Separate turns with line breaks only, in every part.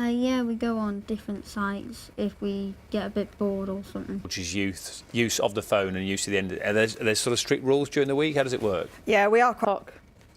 Yeah, we go on different sites if we get a bit bored or something.
Which is use of the phone and use of the end. Are there sort of strict rules during the week? How does it work?
Yeah, we are quite...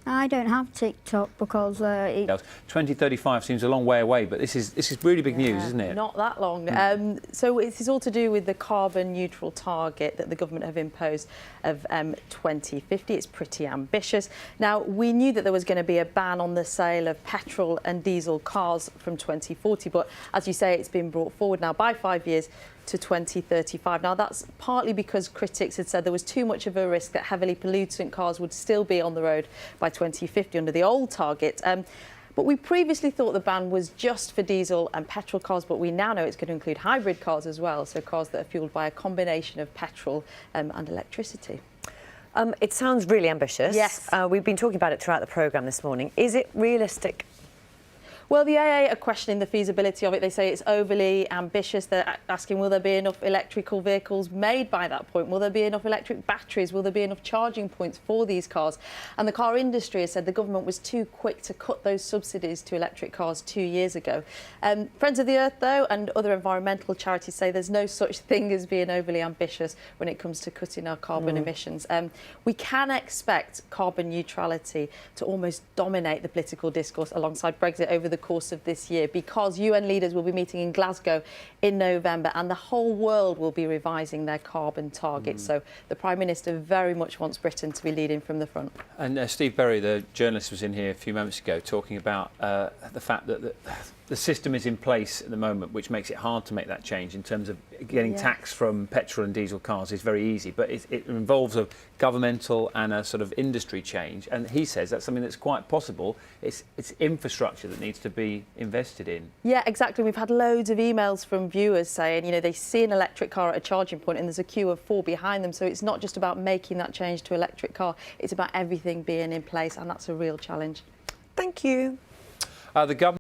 I don't have TikTok because
2035 seems a long way away, but this is really big news, isn't it?
Not that long. So it is all to do with the carbon neutral target that the government have imposed of 2050. It's pretty ambitious. Now, we knew that there was going to be a ban on the sale of petrol and diesel cars from 2040, but as you say, it's been brought forward now by 5 years to 2035. Now, that's partly because critics had said there was too much of a risk that heavily pollutant cars would still be on the road by 2050 under the old target. But we previously thought the ban was just for diesel and petrol cars, but we now know it's going to include hybrid cars as well, so cars that are fuelled by a combination of petrol and electricity.
It sounds really ambitious.
Yes.
We've been talking about it throughout the programme this morning. Is it realistic?
Well, the AA are questioning the feasibility of it. They say it's overly ambitious. They're asking, will there be enough electrical vehicles made by that point? Will there be enough electric batteries? Will there be enough charging points for these cars? And the car industry has said the government was too quick to cut those subsidies to electric cars 2 years ago. Friends of the Earth, though, and other environmental charities say there's no such thing as being overly ambitious when it comes to cutting our carbon emissions. We can expect carbon neutrality to almost dominate the political discourse alongside Brexit over the course of this year, because UN leaders will be meeting in Glasgow in November and the whole world will be revising their carbon targets. So the Prime Minister very much wants Britain to be leading from the front.
And Steve Berry, the journalist, was in here a few moments ago talking about the fact that the system is in place at the moment, which makes it hard to make that change in terms of getting tax from petrol and diesel cars is very easy, but it involves a governmental and a sort of industry change. And he says that's something that's quite possible. It's infrastructure that needs to be invested in.
Yeah, exactly. We've had loads of emails from viewers saying, you know, they see an electric car at a charging point and there's a queue of 4 behind them. So it's not just about making that change to electric car, it's about everything being in place, and that's a real challenge.
Thank you.
The government